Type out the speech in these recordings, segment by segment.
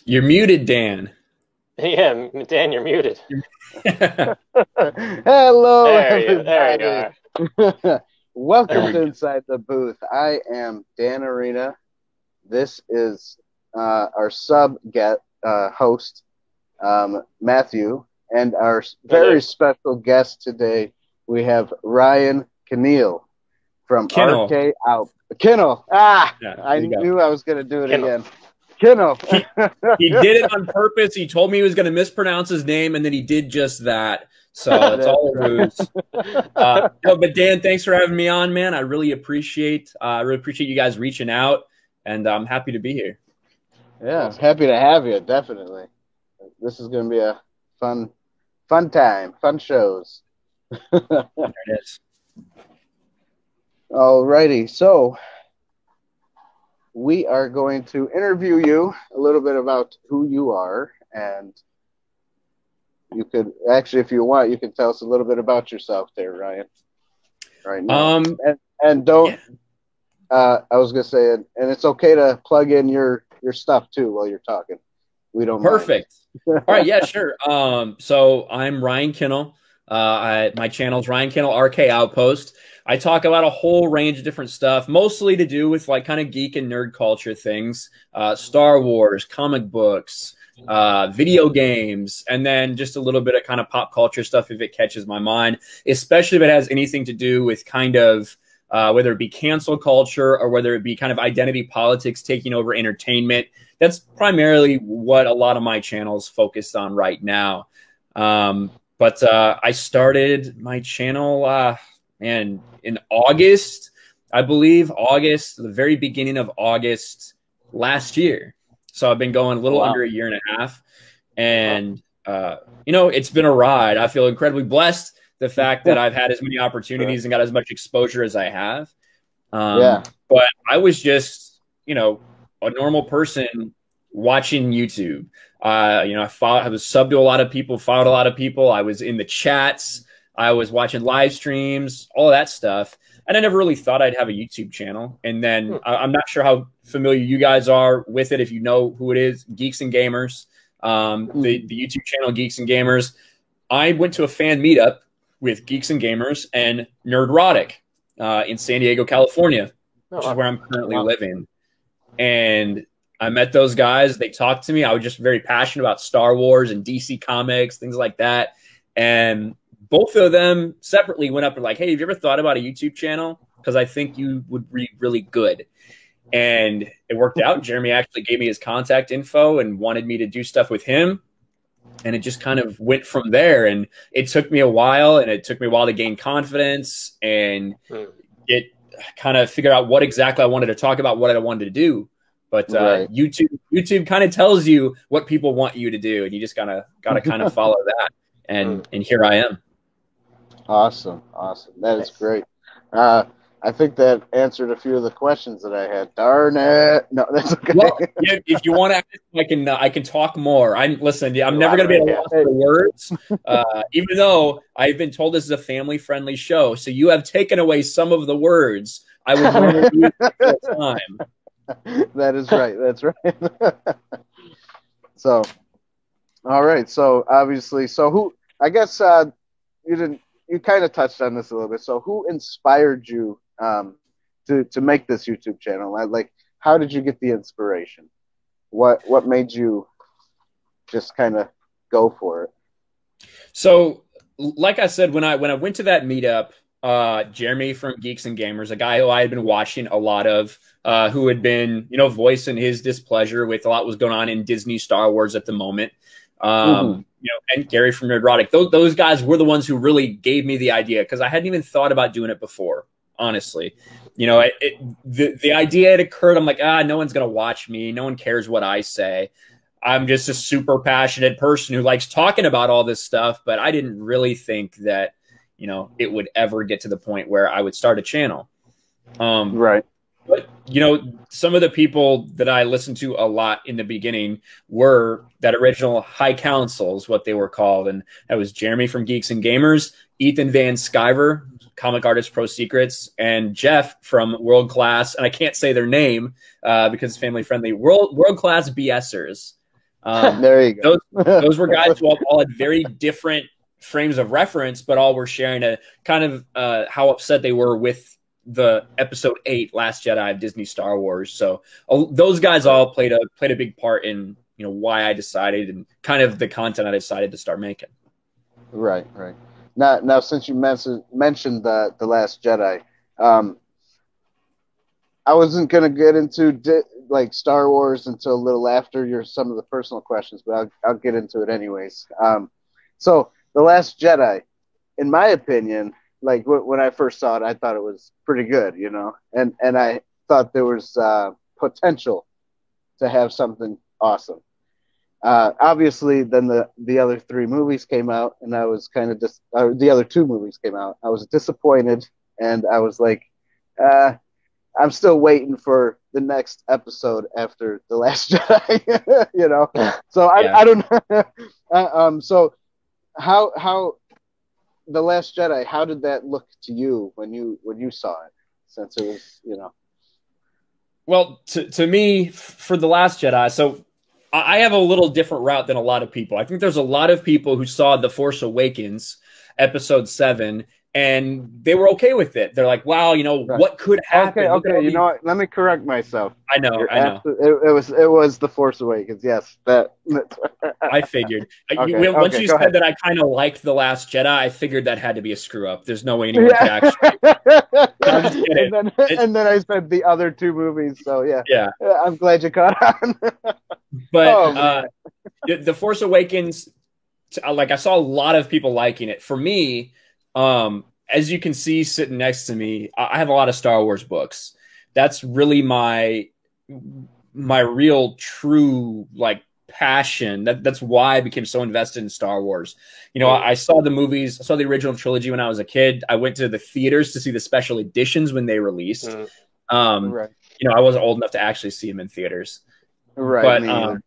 You're muted, Dan. Yeah, Dan, you're muted. Hello, There you everybody. are. There Welcome we to go. Inside the Booth. I am Dan Arena. This is our sub get host, Matthew, and our Hello. very special guest today. We have Ryan Keneal from Kinnell. RK Out. Kinnell. Yeah, I there you go. knew I was going to do it Kindle. again. Kinnell. He did it on purpose. He told me he was going to mispronounce his name, and then he did just that. So it's all a ruse. No, but Dan, thanks for having me on, man. I really appreciate you guys reaching out, and I'm happy to be here. Yeah, happy to have you. Definitely. This is going to be a fun time, fun shows. There it is. Alrighty, so we are going to interview you a little bit about who you are, and you could actually, if you want, you can tell us a little bit about yourself there, Ryan. Right now, and don't. Yeah. I was gonna say, and it's okay to plug in your stuff too while you're talking. We don't. Perfect. All right, yeah, sure. So I'm Ryan Kinnell. My channel's Ryan Kinnell RK Outpost. I talk about a whole range of different stuff, mostly to do with like kind of geek and nerd culture things, Star Wars, comic books, video games, and then just a little bit of kind of pop culture stuff if it catches my mind, especially if it has anything to do with kind of whether it be cancel culture or whether it be kind of identity politics taking over entertainment. That's primarily what a lot of my channels focused on right now. But I started my channel in August, I believe, the very beginning of August last year. So I've been going a little under a year and a half. And, it's been a ride. I feel incredibly blessed. The fact that I've had as many opportunities and got as much exposure as I have. But I was just, a normal person watching YouTube. I was subbed to a lot of people, followed a lot of people. I was in the chats. I was watching live streams, all of that stuff. And I never really thought I'd have a YouTube channel. And then I'm not sure how familiar you guys are with it. If you know who it is, Geeks and Gamers, the YouTube channel Geeks and Gamers. I went to a fan meetup with Geeks and Gamers and Nerdrotic in San Diego, California, which is where I'm currently living. And I met those guys. They talked to me. I was just very passionate about Star Wars and DC Comics, things like that. And both of them separately went up and like, hey, have you ever thought about a YouTube channel? Because I think you would be really good. And it worked out. Jeremy actually gave me his contact info and wanted me to do stuff with him. And it just kind of went from there. And it took me a while, to gain confidence and get kind of figure out what exactly I wanted to talk about, what I wanted to do. But YouTube kind of tells you what people want you to do, and you just gotta kind of follow that. And here I am. Awesome. That is great. I think that answered a few of the questions that I had. Darn it! No, that's okay. Well, if you want to, I can talk more. I'm never going to be able to lost for words, even though I've been told this is a family-friendly show. So you have taken away some of the words I would normally use at the time. That is right. That's right. So, all right. So obviously, I guess you kind of touched on this a little bit. So who inspired you to make this YouTube channel? Like, how did you get the inspiration? What made you just kind of go for it? So, like I said, when I went to that meetup, Jeremy from Geeks and Gamers, a guy who I had been watching a lot of, who had been, voicing his displeasure with a lot was going on in Disney Star Wars at the moment. And Gary from Nerdrotic. Those guys were the ones who really gave me the idea, because I hadn't even thought about doing it before, honestly. The idea had occurred. I'm like, no one's going to watch me. No one cares what I say. I'm just a super passionate person who likes talking about all this stuff, but I didn't really think that, it would ever get to the point where I would start a channel. Right. But, some of the people that I listened to a lot in the beginning were that original High Council is what they were called. And that was Jeremy from Geeks and Gamers, Ethan Van Sciver, Comic Artist Pro Secrets, and Jeff from World Class. And I can't say their name because it's family friendly. World Class BSers. There you go. Those were guys who all had very different frames of reference, but all were sharing a kind of how upset they were with the episode 8 Last Jedi of Disney Star Wars. So those guys all played a big part in why I decided and kind of the content I decided to start making. Right. Now since you mentioned the Last Jedi, I wasn't gonna get into like Star Wars until a little after some of the personal questions, but I'll get into it anyways. So the Last Jedi, in my opinion, like when I first saw it, I thought it was pretty good, and I thought there was potential to have something awesome. Obviously, then the other 3 movies came out, and I was kind of the other 2 movies came out. I was disappointed, and I was like, I'm still waiting for the next episode after The Last Jedi, So I don't know. So how The Last Jedi, how did that look to you when you saw it? Since it was, Well, to me, for The Last Jedi, so I have a little different route than a lot of people. I think there's a lot of people who saw The Force Awakens, episode 7, and they were okay with it. They're like, wow, what could happen? Okay. You know what? Let me correct myself. I know. It was The Force Awakens. Yes, that. I figured. Okay, Once you said that I kind of liked The Last Jedi, I figured that had to be a screw up. There's no way anyone could actually. and then I spent the other 2 movies. So yeah. I'm glad you caught on. But The Force Awakens, like I saw a lot of people liking it. For me, as you can see sitting next to me, I have a lot of Star Wars books. That's really my real true like passion. That's why I became so invested in Star Wars. I saw the movies, I saw the original trilogy when I was a kid. I went to the theaters to see the special editions when they released. Right. I wasn't old enough to actually see them in theaters. Right. But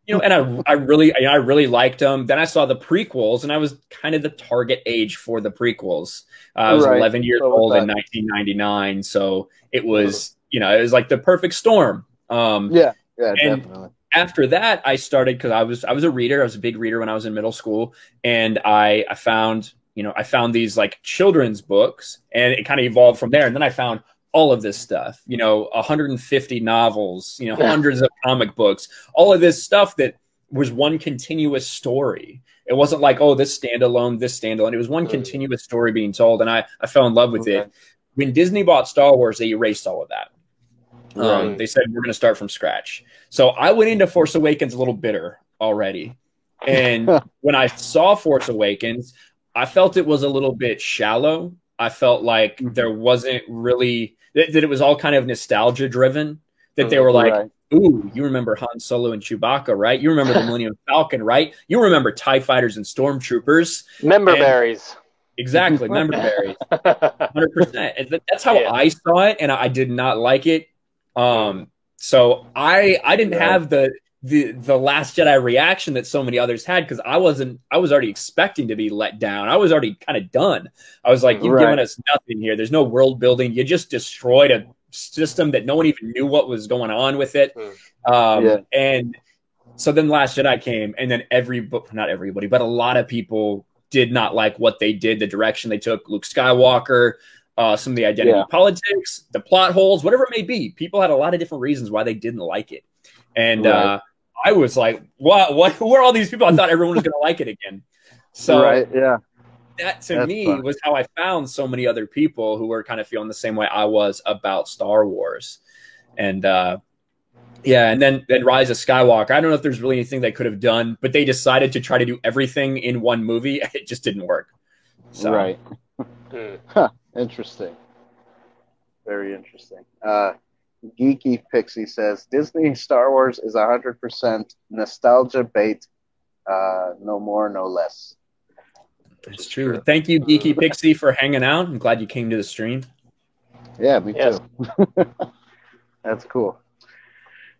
and I really liked them. Then I saw the prequels, and I was kind of the target age for the prequels. I was 11 years old in 1999, so it was it was like the perfect storm. Yeah, and definitely. After that, I started because I was a reader. I was a big reader when I was in middle school, and I found these like children's books, and it kind of evolved from there. And then I found all of this stuff, 150 novels, hundreds of comic books, all of this stuff that was one continuous story. It wasn't like, oh, this standalone. It was one continuous story being told. And I fell in love with it. When Disney bought Star Wars, they erased all of that. They said, we're going to start from scratch. So I went into Force Awakens a little bitter already. And when I saw Force Awakens, I felt it was a little bit shallow. I felt like there wasn't really that it was all kind of nostalgia driven, that they were like, ooh, you remember Han Solo and Chewbacca, right? You remember the Millennium Falcon, right? You remember TIE fighters and stormtroopers. Member berries. Exactly. Member berries. 100%. And that's how I saw it. And I did not like it. So I didn't have the Last Jedi reaction that so many others had, because I was already expecting to be let down. I was already kind of done. I was like, you've given us nothing here. There's no world building. You just destroyed a system that no one even knew what was going on with it. And so then Last Jedi came, and then not everybody, but a lot of people did not like what they did, the direction they took. Luke Skywalker, some of the identity politics, the plot holes, whatever it may be. People had a lot of different reasons why they didn't like it. And I was like, what? Who are all these people? I thought everyone was going to like it again. So that to me was how I found so many other people who were kind of feeling the same way I was about Star Wars. And and then Rise of Skywalker. I don't know if there's really anything they could have done, but they decided to try to do everything in one movie. It just didn't work. So. Interesting. Very interesting. Geeky Pixie says Disney Star Wars is 100% nostalgia bait, no more, no less. It's true. Thank you, Geeky Pixie, for hanging out. I'm glad you came to the stream. Yeah, me too. That's cool.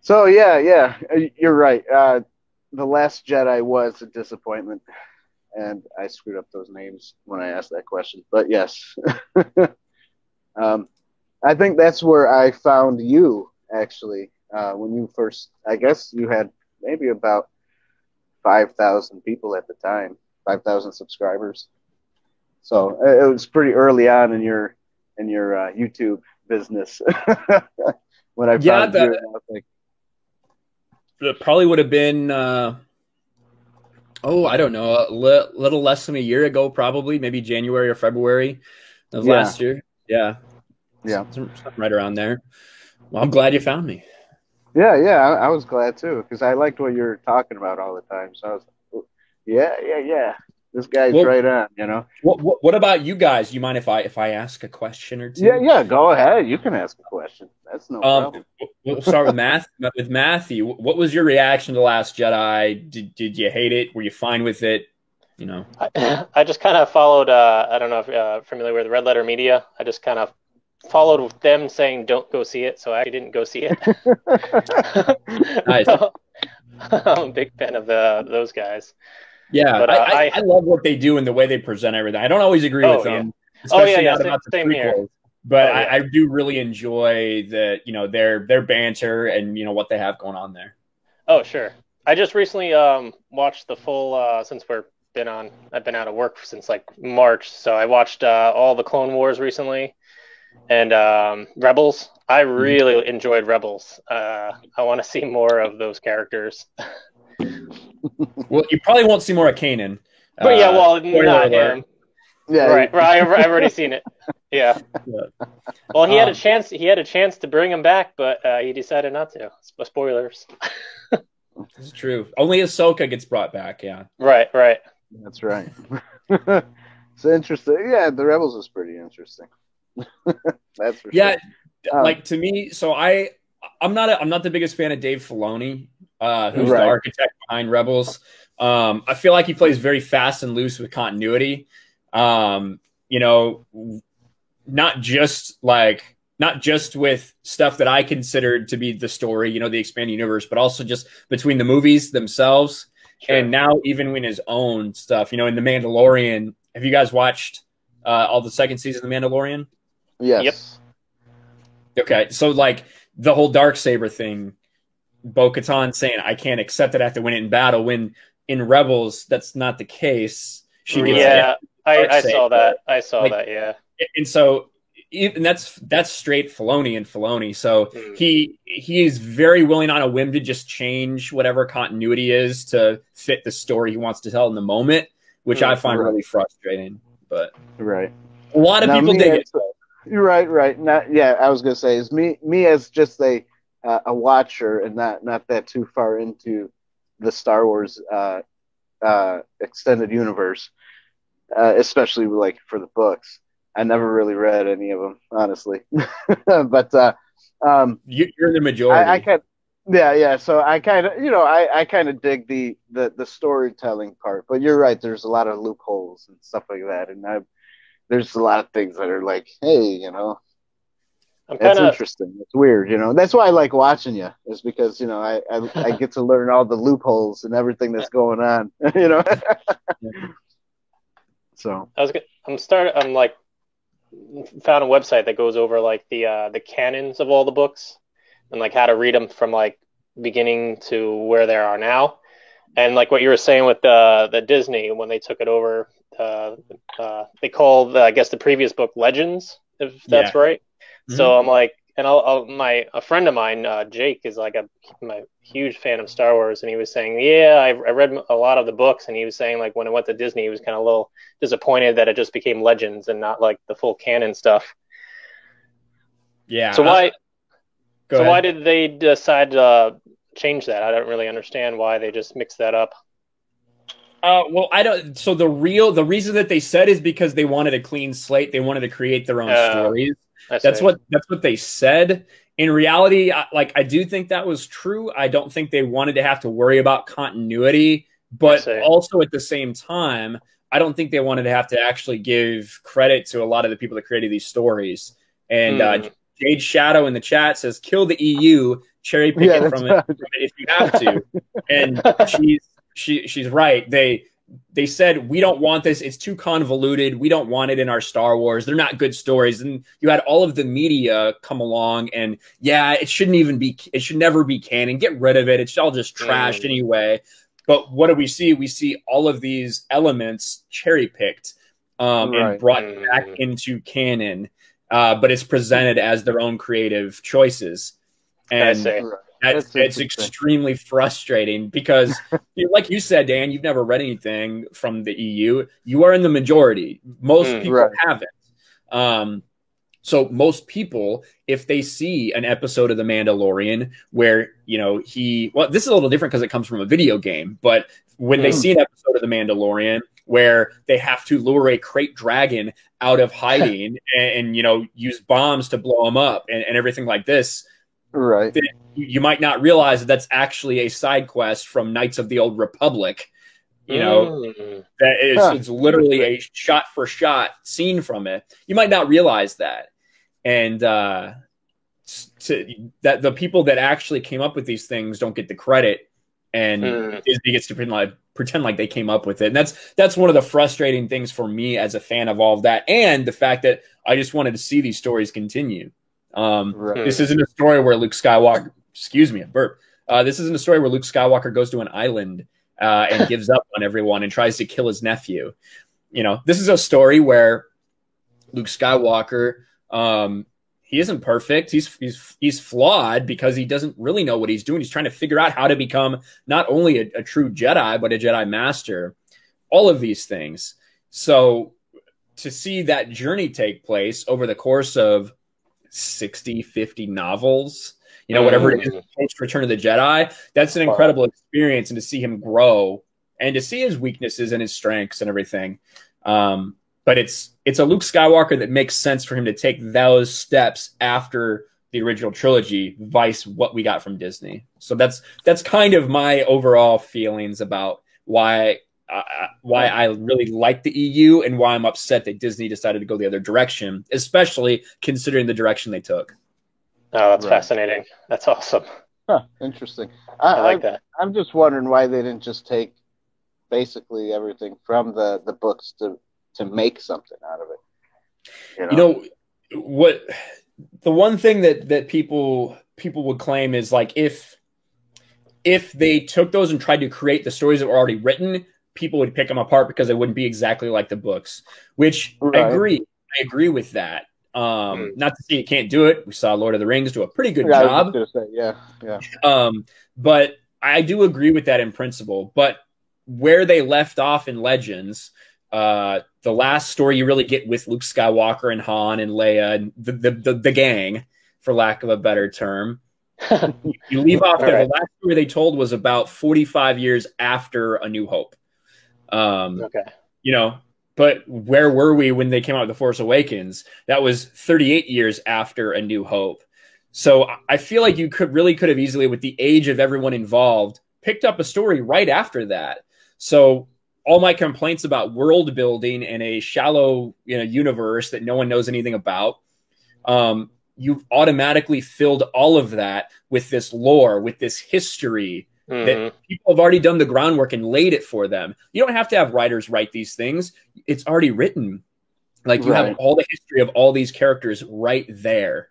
So yeah, you're right. The Last Jedi was a disappointment, and I screwed up those names when I asked that question. But yes. I think that's where I found you, actually, when you first, I guess you had maybe about 5,000 people at the time, 5,000 subscribers. So it was pretty early on in your YouTube business when I found you. I was like, it probably would have been, I don't know, a little less than a year ago, probably, maybe January or February of last year. Yeah. Something right around there. Well, I'm glad you found me. Yeah, I was glad too, because I liked what you were talking about all the time. So I was like, yeah. This guy's right on, you know. What about you guys? You mind if I ask a question or two? Yeah, go ahead. You can ask a question. That's no problem. We'll start with Matthew. What was your reaction to Last Jedi? Did you hate it? Were you fine with it? You know, I just kind of followed. I don't know if you're familiar with Red Letter Media. I just kind of followed them saying don't go see it, so I actually didn't go see it. Nice. So, I'm a big fan of those guys. Yeah, but I love what they do and the way they present everything. I don't always agree with them, especially not about the prequels. But I do really enjoy their banter and what they have going on there. Oh, sure. I just recently watched the full since I've been out of work since like March, so I watched all the Clone Wars recently. And Rebels, I really enjoyed Rebels. I want to see more of those characters. Well, you probably won't see more of Kanan. But not him. Yeah, right. I've already seen it. Yeah. Well, he had a chance. He had a chance to bring him back, but he decided not to. Spoilers. This is true. Only Ahsoka gets brought back. Yeah. Right. That's right. It's interesting. Yeah, the Rebels was pretty interesting. That's for sure. Like to me, so I'm not the biggest fan of Dave Filoni, who's the architect behind Rebels. I feel like he plays very fast and loose with continuity. Not just with stuff that I considered to be the story, the expanding universe, but also just between the movies themselves. Sure. And now even in his own stuff, in The Mandalorian. Have you guys watched all the second season of The Mandalorian? Yes. Yep. Okay, so like the whole Darksaber thing, Bo-Katan saying, I can't accept that I have to win it in battle, when in Rebels, that's not the case. She gets I saw that. Yeah. And so and that's straight Filoni. So he is very willing on a whim to just change whatever continuity is to fit the story he wants to tell in the moment, which I find really frustrating. But a lot of people dig it. You're right. I was gonna say is me as just a watcher and not that too far into the Star Wars extended universe, especially like for the books. I never really read any of them, honestly. But you're the majority. I kind, yeah. So I kind of, I kind of dig the storytelling part. But you're right. There's a lot of loopholes and stuff like that, and there's a lot of things that are like, hey, it's interesting. It's weird, That's why I like watching you, is because I get to learn all the loopholes and everything that's going on, So I'm like found a website that goes over like the canons of all the books and like how to read them from like beginning to where they are now. And like what you were saying with the Disney, when they took it over, they called I guess the previous book Legends, if that's right. Mm-hmm. So I'm like, and a friend of mine, Jake, is like a huge fan of Star Wars, and he was saying, I read a lot of the books, and he was saying like when it went to Disney, he was kind of a little disappointed that it just became Legends and not like the full canon stuff. Yeah. So why did they decide to change that? I don't really understand why they just mixed that up. Well, I don't. So the reason that they said is because they wanted a clean slate. They wanted to create their own stories. That's what they said. In reality, I do think that was true. I don't think they wanted to have to worry about continuity, but also at the same time, I don't think they wanted to have to actually give credit to a lot of the people that created these stories. And Jade Shadow in the chat says, "Kill the EU, cherry pick it from it if you have to." And she's right. They said, we don't want this. It's too convoluted. We don't want it in our Star Wars. They're not good stories. And you had all of the media come along and it should never be canon. Get rid of it. It's all just trashed anyway. But what do we see? We see all of these elements cherry picked and brought back into canon, but it's presented as their own creative choices. And it's extremely frustrating because, like you said, Dan, you've never read anything from the EU. You are in the majority. Most people haven't. So most people, if they see an episode of The Mandalorian where, this is a little different because it comes from a video game, but when they see an episode of The Mandalorian where they have to lure a crate dragon out of hiding and use bombs to blow them up and everything like this, right? You might not realize that that's actually a side quest from Knights of the Old Republic. That it's literally a shot for shot scene from it. You might not realize that. And that the people that actually came up with these things don't get the credit, and Disney gets to pretend like they came up with it. And that's one of the frustrating things for me as a fan of all of that, and the fact that I just wanted to see these stories continue. This isn't a story where Luke Skywalker, excuse me, a burp. This isn't a story where Luke Skywalker goes to an island and gives up on everyone and tries to kill his nephew. This is a story where Luke Skywalker, he isn't perfect. He's flawed because he doesn't really know what he's doing. He's trying to figure out how to become not only a true Jedi, but a Jedi Master. All of these things. So to see that journey take place over the course of 60, 50 novels, whatever it is, post Return of the Jedi, that's an incredible experience. And to see him grow and to see his weaknesses and his strengths and everything. But it's a Luke Skywalker that makes sense for him to take those steps after the original trilogy, vice what we got from Disney. So that's kind of my overall feelings about why I really like the EU and why I'm upset that Disney decided to go the other direction, especially considering the direction they took. Oh, that's fascinating. That's awesome. Interesting. I like that. I'm just wondering why they didn't just take basically everything from the books to make something out of it. What the one thing that people would claim is like if they took those and tried to create the stories that were already written, people would pick them apart because they wouldn't be exactly like the books, which I agree with that. Not to say you can't do it. We saw Lord of the Rings do a pretty good job. I was gonna say, yeah. But I do agree with that in principle. But where they left off in Legends, the last story you really get with Luke Skywalker and Han and Leia and the gang, for lack of a better term, you leave off there. The last story they told was about 45 years after A New Hope. But where were we when they came out with The Force Awakens? That was 38 years after A New Hope. So I feel like you could have easily, with the age of everyone involved, picked up a story right after that. So all my complaints about world building in a shallow universe that no one knows anything about, you've automatically filled all of that with this lore, with this history that people have already done the groundwork and laid it for them. You don't have to have writers write these things. It's already written. Like you have all the history of all these characters right there.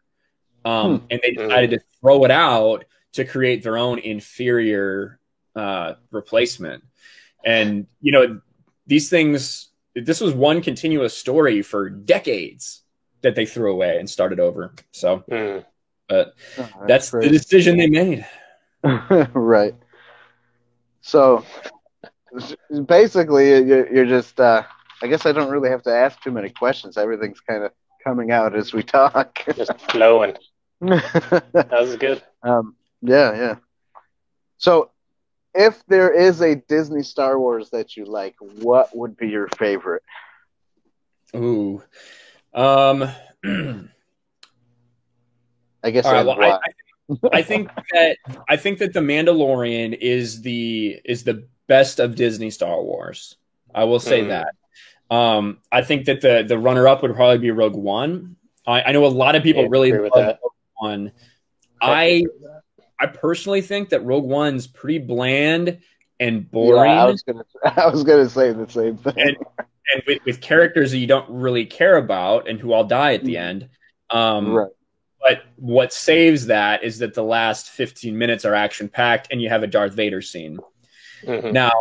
And they decided to throw it out to create their own inferior replacement. And, these things, this was one continuous story for decades that they threw away and started over. So, but that's the decision they made. Right. So basically you're just, I guess I don't really have to ask too many questions. Everything's kind of coming out as we talk. Just flowing. That was good. Yeah. So if there is a Disney Star Wars that you like, what would be your favorite? Ooh. I guess I think that The Mandalorian is the best of Disney Star Wars. I will say that. I think that the runner up would probably be Rogue One. I know a lot of people really love Rogue One. I personally think that Rogue One's pretty bland and boring. Yeah, I was gonna say the same thing. And with characters that you don't really care about and who all die at the end. But what saves that is that the last 15 minutes are action packed and you have a Darth Vader scene. Mhm. Now,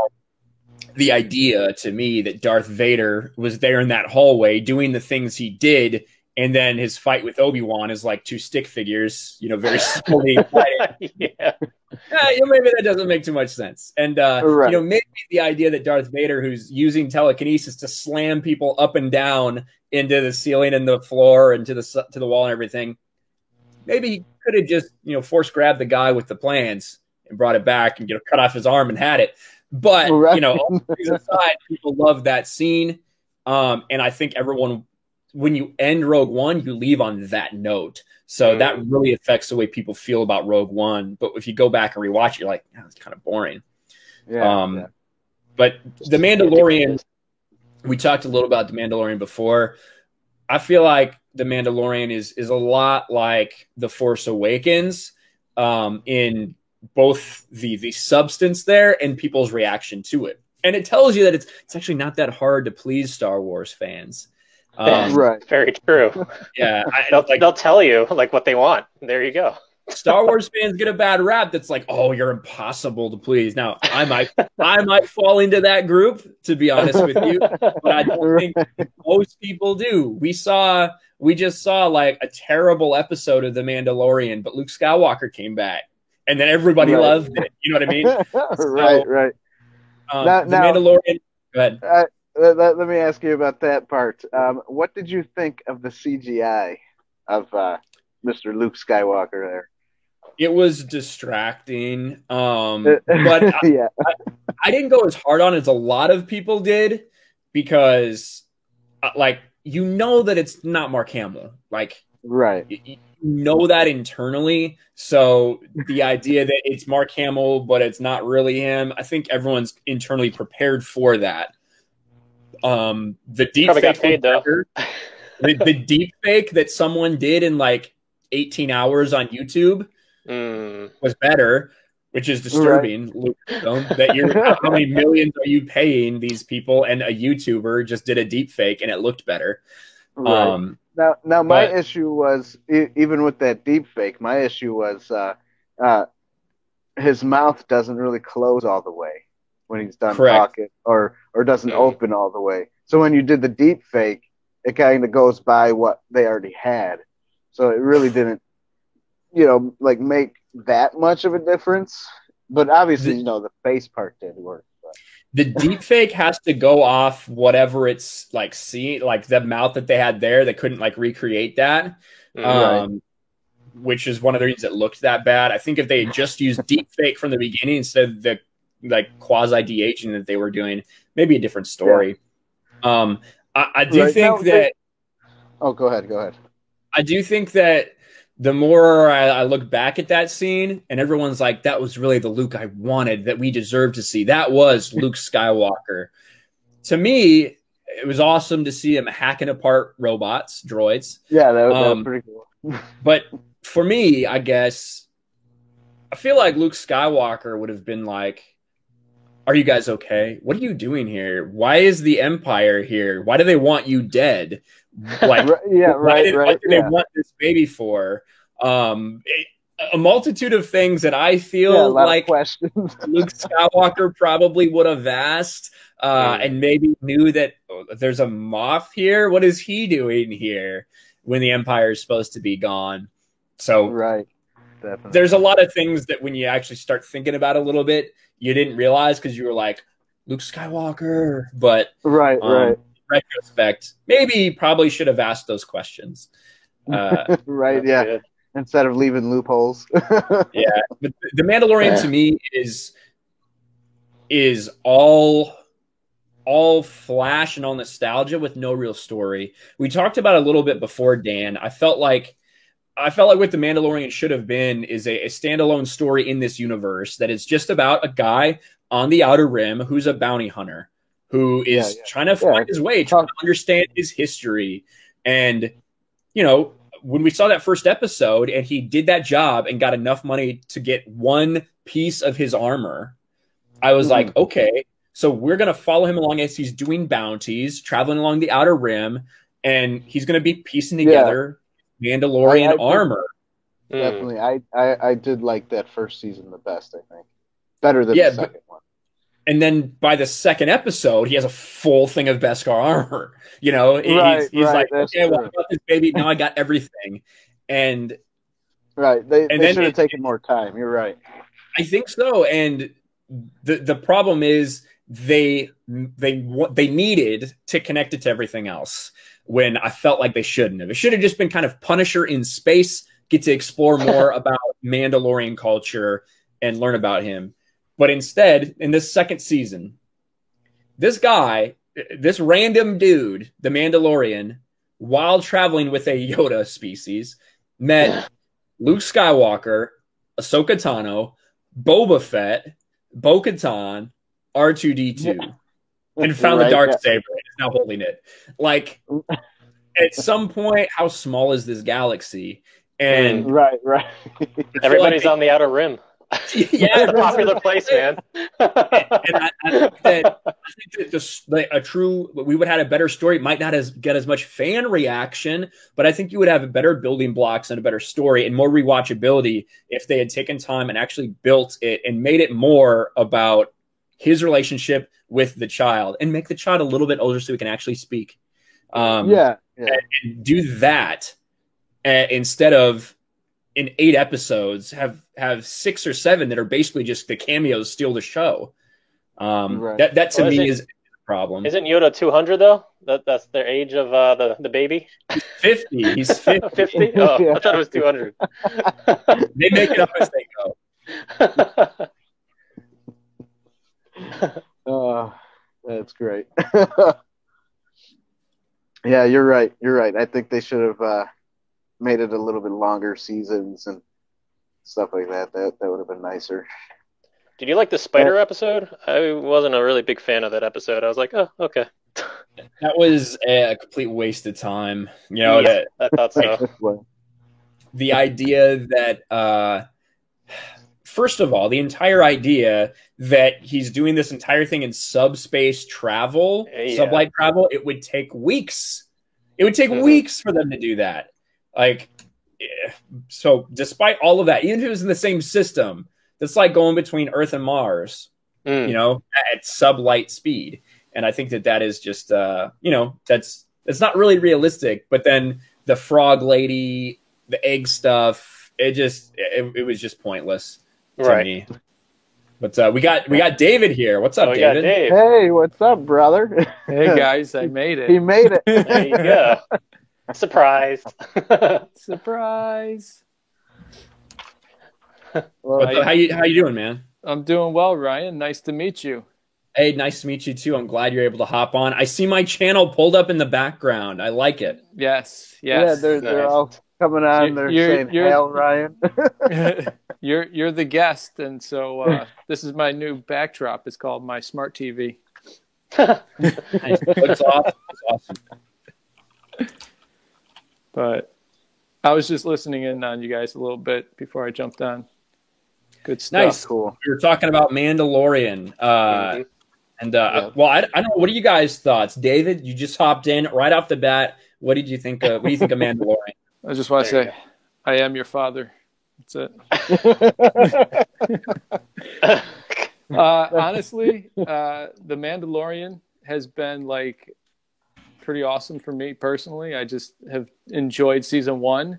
the idea to me that Darth Vader was there in that hallway doing the things he did, and then his fight with Obi-Wan is like two stick figures, very slowly fighting. Yeah. Maybe that doesn't make too much sense. And, Right. maybe the idea that Darth Vader, who's using telekinesis to slam people up and down into the ceiling and the floor and to the wall and everything, maybe he could have just, force grabbed the guy with the plans and brought it back and, cut off his arm and had it. But, Right. all things aside, people love that scene. And I think everyone, when you end Rogue One, you leave on that note. So that really affects the way people feel about Rogue One. But if you go back and rewatch it, you're like, it's kind of boring. Yeah. But The Mandalorian, we talked a little about The Mandalorian before. I feel like The Mandalorian is a lot like The Force Awakens in both the substance there and people's reaction to it. And it tells you that it's actually not that hard to please Star Wars fans. Right. Very true. Yeah. They'll tell you like what they want. There you go. Star Wars fans get a bad rap that's like, oh, you're impossible to please. Now, I might fall into that group, to be honest with you, but I don't think most people do. We just saw like a terrible episode of The Mandalorian, but Luke Skywalker came back, and then everybody loved it. You know what I mean? Right. The Mandalorian. Go ahead. Let me ask you about that part. What did you think of the CGI of Mr. Luke Skywalker there? It was distracting, but I didn't go as hard on as a lot of people did because, that it's not Mark Hamill. Right. You know that internally. So the idea that it's Mark Hamill, but it's not really him, I think everyone's internally prepared for that. The deep Probably fake got paid though. the deep fake that someone did in 18 hours on YouTube was better, which is disturbing. Right. That how many millions are you paying these people? And a YouTuber just did a deep fake and it looked better. Right. Now my issue was, even with that deep fake, my issue was his mouth doesn't really close all the way when he's done talking, or doesn't open all the way. So when you did the deep fake, it kind of goes by what they already had. So it really didn't, make that much of a difference. But obviously, the face part did work. But. The deep fake has to go off whatever it's seeing, the mouth that they had there. They couldn't recreate that, which is one of the reasons it looked that bad. I think if they had just used deep fake from the beginning instead of the quasi de-aging that they were doing, maybe a different story. Yeah. I do think that. Oh, go ahead. I do think that the more I look back at that scene, and everyone's like, that was really the Luke I wanted, that we deserved to see. That was Luke Skywalker. To me, it was awesome to see him hacking apart droids. Yeah, that was pretty cool. But for me, I guess, I feel like Luke Skywalker would have been like, are you guys okay? What are you doing here? Why is the Empire here? Why do they want you dead? Why do they want this baby for? A multitude of things that I feel like Luke Skywalker probably would have asked, and maybe knew that there's a Moff here. What is he doing here when the Empire is supposed to be gone? So definitely. There's a lot of things that when you actually start thinking about it a little bit, you didn't realize because you were like, Luke Skywalker. But in retrospect, maybe probably should have asked those questions. Right, yeah. Good. Instead of leaving loopholes. Yeah. But The Mandalorian to me is all flash and all nostalgia with no real story. We talked about it a little bit before, Dan. I felt like what The Mandalorian should have been is a standalone story in this universe that is just about a guy on the Outer Rim who's a bounty hunter who is trying to find his way, trying to understand his history. And, when we saw that first episode and he did that job and got enough money to get one piece of his armor, I was like, okay, so we're going to follow him along as he's doing bounties, traveling along the Outer Rim, and he's going to be piecing together Mandalorian armor. Definitely. I did like that first season the best, I think. Better than the second one. And then by the second episode, he has a full thing of Beskar armor. You know, he's like, okay, well, I got this baby. Now I got everything. And they should have taken more time. You're right. I think so. And the problem is they needed to connect it to everything else when I felt like they shouldn't have. It should have just been kind of Punisher in space, get to explore more about Mandalorian culture and learn about him. But instead, in this second season, this guy, this random dude, the Mandalorian, while traveling with a Yoda species, met Luke Skywalker, Ahsoka Tano, Boba Fett, Bo-Katan, R2-D2, and found the dark saber and is now holding it. Like, at some point, how small is this galaxy? And right. Everybody's on the outer rim. Yeah, it's a popular place, man. And I think that we would have had a better story. It might not get as much fan reaction, but I think you would have a better building blocks and a better story and more rewatchability if they had taken time and actually built it and made it more about his relationship with the child and make the child a little bit older so he can actually speak. And do that instead of in 8 episodes have 6 or 7 that are basically just the cameos steal the show. That to me is a problem. Isn't Yoda 200 though? That's their age of the baby. He's 50. He's 50. 50? Oh, yeah. I thought it was 200. They make it up as they go. That's great. Yeah, you're right. I think they should have made it a little bit longer seasons and stuff like that. That would have been nicer. Did you like the spider episode? I wasn't a really big fan of that episode. I was like, oh, okay. That was a complete waste of time. You know, yeah, I thought so. The idea that, first of all, the entire idea that he's doing this entire thing in subspace travel, sublight travel, it would take weeks. It would take weeks for them to do that. Like, so despite all of that, even if it was in the same system, that's like going between Earth and Mars, you know, at sublight speed. And I think that is just, you know, it's not really realistic. But then the frog lady, the egg stuff, it was just pointless to me. But we got David here. What's up, David? Dave. Hey, what's up, brother? Hey guys, I made it. He made it. There you go. Surprise. Surprise. Well, how you doing, man? I'm doing well, Ryan. Nice to meet you. Hey, nice to meet you too. I'm glad you're able to hop on. I see my channel pulled up in the background. I like it. Yes. Yeah, they're all coming on. They're saying, "Hail, Ryan." You're the guest, and so this is my new backdrop. It's called my smart TV. Nice. That's awesome. That's awesome. But I was just listening in on you guys a little bit before I jumped on. Good stuff. Nice. Cool. We were talking about Mandalorian. Well, I don't know. What are you guys' thoughts? David, you just hopped in right off the bat. What do you think of Mandalorian? I just want to say, I am your father. That's it. Honestly, The Mandalorian has been like pretty awesome for me personally. I just have enjoyed season 1,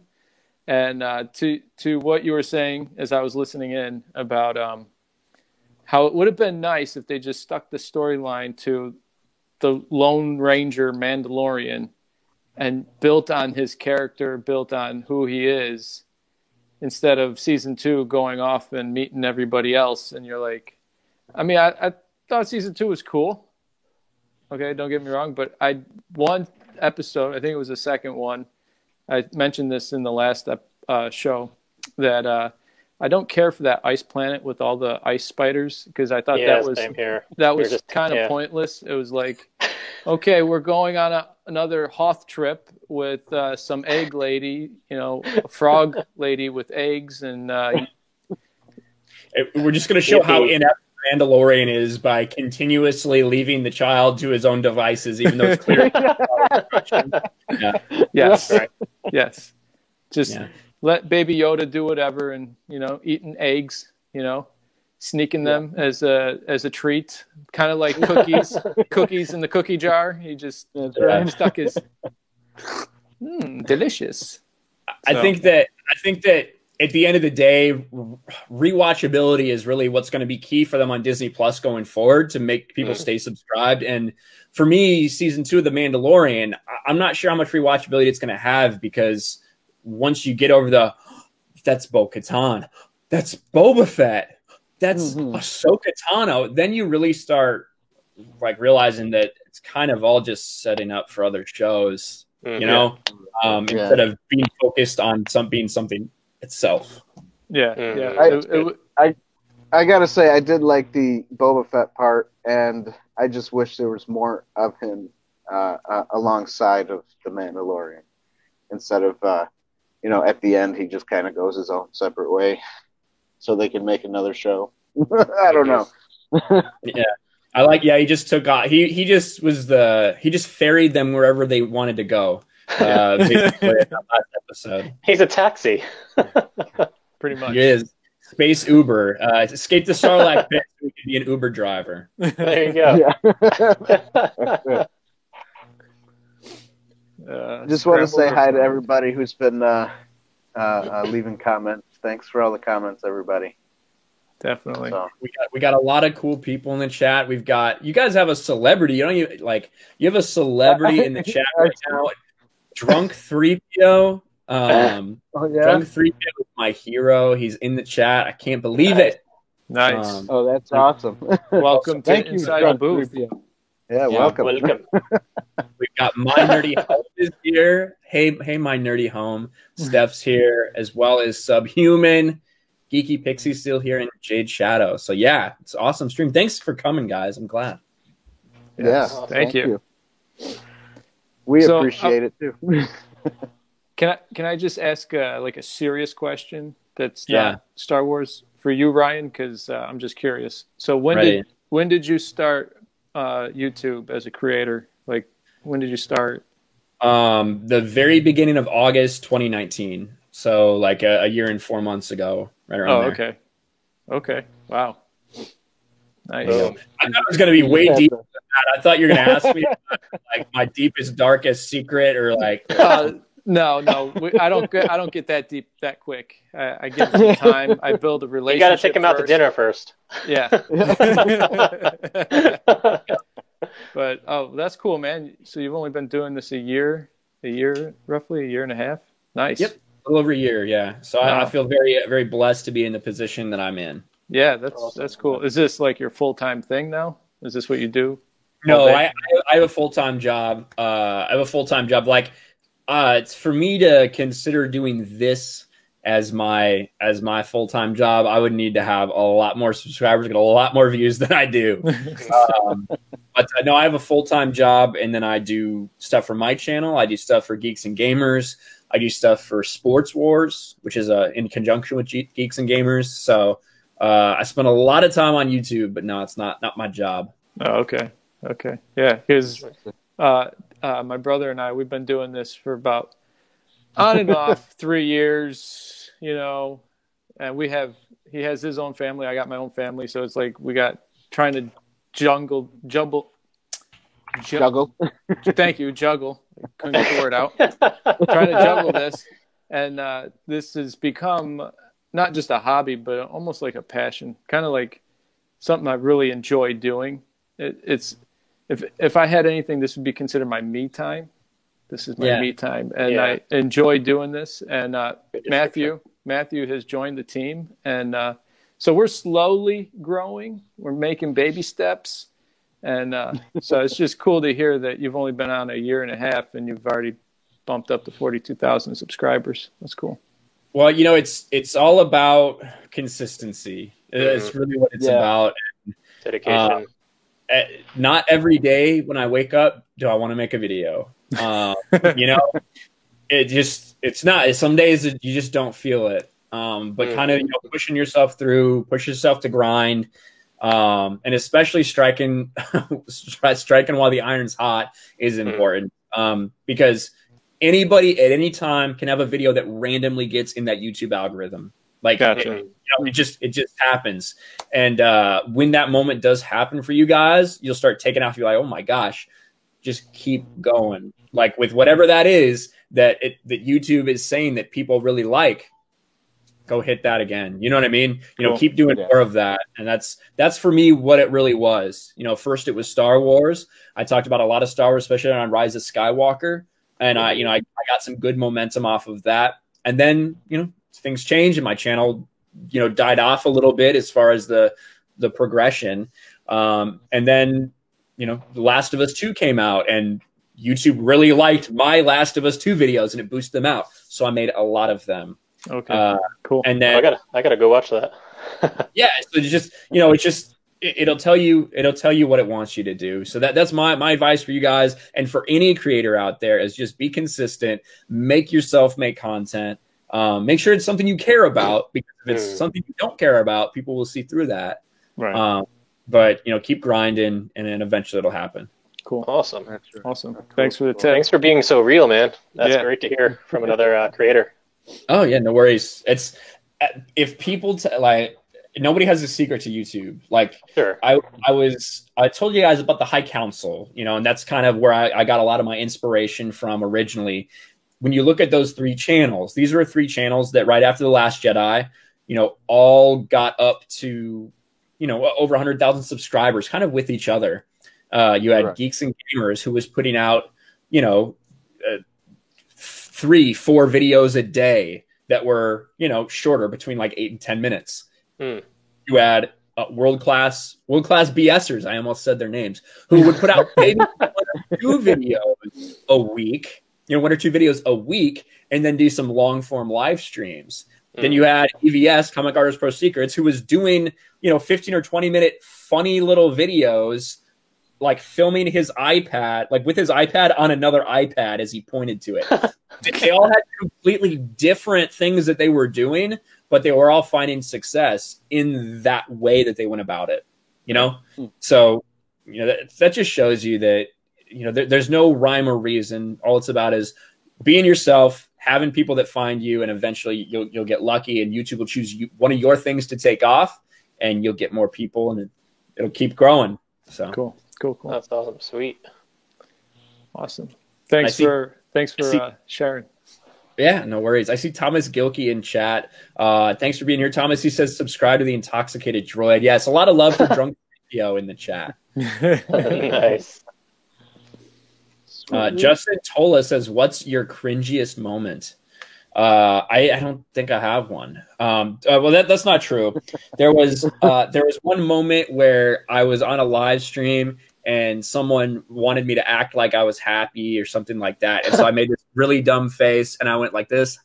and to what you were saying as I was listening in about how it would have been nice if they just stuck the storyline to the Lone Ranger Mandalorian and built on his character, built on who he is, instead of season 2 going off and meeting everybody else. And you're like, I mean, I thought season 2 was cool. Okay, don't get me wrong, but one episode, I think it was the second one, I mentioned this in the last show, that I don't care for that ice planet with all the ice spiders, because I thought that was just kind of pointless. It was like, okay, we're going on another Hoth trip with some egg lady, a frog lady with eggs, and we're just going to show how inept Mandalorian is by continuously leaving the child to his own devices, even though it's clear. Yes, right. Yes, just let Baby Yoda do whatever, and eating eggs, sneaking them as a treat, kind of like cookies in the cookie jar. He just stuck his delicious. I think that at the end of the day, rewatchability is really what's going to be key for them on Disney Plus going forward to make people stay subscribed. And for me, season 2 of The Mandalorian, I'm not sure how much rewatchability it's going to have, because once you get over that's Bo-Katan, that's Boba Fett, that's Ahsoka Tano, then you really start like realizing that it's kind of all just setting up for other shows, you know, instead of being focused on being something itself. I gotta say, I did like the Boba Fett part, and I just wish there was more of him alongside of the Mandalorian, instead of at the end he just kind of goes his own separate way, so they can make another show. I don't know. He just took off. He just ferried them wherever they wanted to go. Basically, in that last episode. He's a taxi. Pretty much. He is. Space Uber. Escape the Sarlacc pit so we can be an Uber driver. There you go. Just want to say hi to everybody who's been leaving comments. Thanks for all the comments, everybody. Definitely. So. We got a lot of cool people in the chat. You guys have a celebrity. You have a celebrity in the chat right now. Drunk 3PO. Drunk 3PO is my hero. He's in the chat. I can't believe it. Nice. That's awesome. Welcome to Inside the Booth. Yeah, welcome. We've got My Nerdy Home is here. Hey, My Nerdy Home. Steph's here, as well as Subhuman. Geeky Pixie still here, and Jade Shadow. So yeah, it's an awesome stream. Thanks for coming, guys. I'm glad. Yeah, thank you. We appreciate it too. Can I just ask like a serious question that's not Star Wars for you, Ryan? Because I'm just curious. So when did you start YouTube as a creator? Like, when did you start? The very beginning of August 2019. So like a year and 4 months ago, right around there. Okay. Wow. Nice. I thought it was going to be way deeper than that. I thought you were going to ask me like my deepest, darkest secret, or like. No, I don't get that deep that quick. I give it some time. I build a relationship. You got to take him out to dinner first. Yeah. But that's cool, man. So you've only been doing this a year, roughly a year and a half. Nice. Yep, a little over a year. Yeah. So I feel very, very blessed to be in the position that I'm in. Yeah, that's cool. Is this like your full-time thing now? Is this what you do? No, I have a full-time job. Like, it's for me to consider doing this as my full-time job. I would need to have a lot more subscribers, get a lot more views than I do. But no, I have a full-time job, and then I do stuff for my channel. I do stuff for Geeks and Gamers. I do stuff for Sports Wars, which is in conjunction with Geeks and Gamers. So I spend a lot of time on YouTube, but no, it's not my job. Oh, okay. Yeah, because my brother and I, we've been doing this for about on and off 3 years, and he has his own family. I got my own family. So it's like we got trying to juggle. Thank you. Juggle. I couldn't get the word out. Trying to juggle this. And this has become not just a hobby, but almost like a passion, kind of like something I really enjoy doing. It's if I had anything, this would be considered my me time. This is my me time, and I enjoy doing this. And Matthew has joined the team, and so we're slowly growing. We're making baby steps, and so it's just cool to hear that you've only been on a year and a half, and you've already bumped up to 42,000 subscribers. That's cool. Well, it's all about consistency. It's really what it's about. Dedication. Not every day when I wake up do I want to make a video. It's not. Some days you just don't feel it. But kind of pushing yourself through, push yourself to grind, and especially striking while the iron's hot is important. Because anybody at any time can have a video that randomly gets in that YouTube algorithm. Like, Gotcha. it just happens. And when that moment does happen for you guys, you'll start taking off. You're like, oh my gosh, just keep going. Like with whatever that is that YouTube is saying that people really like, go hit that again. You know what I mean? Cool. Keep doing more of that. And that's for me what it really was. First it was Star Wars. I talked about a lot of Star Wars, especially on Rise of Skywalker. And I got some good momentum off of that. And then, things changed and my channel, died off a little bit as far as the progression. And then, The Last of Us 2 came out and YouTube really liked my Last of Us 2 videos and it boosted them out. So I made a lot of them. Okay, cool. And then I gotta go watch that. yeah, so it'll tell you what it wants you to do. So that's my advice for you guys and for any creator out there is just be consistent, make content, make sure it's something you care about, because if it's something you don't care about, people will see through that. Right. But keep grinding and then eventually it'll happen. Cool. Awesome. Awesome. Thanks for the tip. Thanks for being so real, man. That's great to hear from another creator. Oh yeah, no worries. It's if people nobody has a secret to YouTube. Like, sure. I told you guys about the High Council, and that's kind of where I got a lot of my inspiration from originally. When you look at those 3 channels, these were 3 channels that right after The Last Jedi, all got up to, over 100,000 subscribers, kind of with each other. You had Geeks and Gamers, who was putting out, 3-4 videos a day that were, shorter, between like 8 and 10 minutes. You had world-class BSers, I almost said their names, who would put out maybe 1 or 2 videos a week, 1 or 2 videos a week, and then do some long-form live streams. Then you had EVS, Comic Artist Pro Secrets, who was doing, 15 or 20-minute funny little videos, like filming his iPad, like with his iPad on another iPad as he pointed to it. They all had completely different things that they were doing, but they were all finding success in that way that they went about it, So, that just shows you that, there's no rhyme or reason. All it's about is being yourself, having people that find you, and eventually you'll get lucky and YouTube will choose one of your things to take off and you'll get more people and it'll keep growing. So Cool. That's awesome. Sweet. Awesome. Thanks for sharing. Yeah, no worries. I see Thomas Gilkey in chat. Thanks for being here, Thomas. He says subscribe to the Intoxicated Droid. Yes, a lot of love for Drunk Video in the chat. Nice. Justin Tola says, "What's your cringiest moment?" I don't think I have one. Well, that's not true. There was one moment where I was on a live stream and someone wanted me to act like I was happy or something like that, and so I made this really dumb face and I went like this.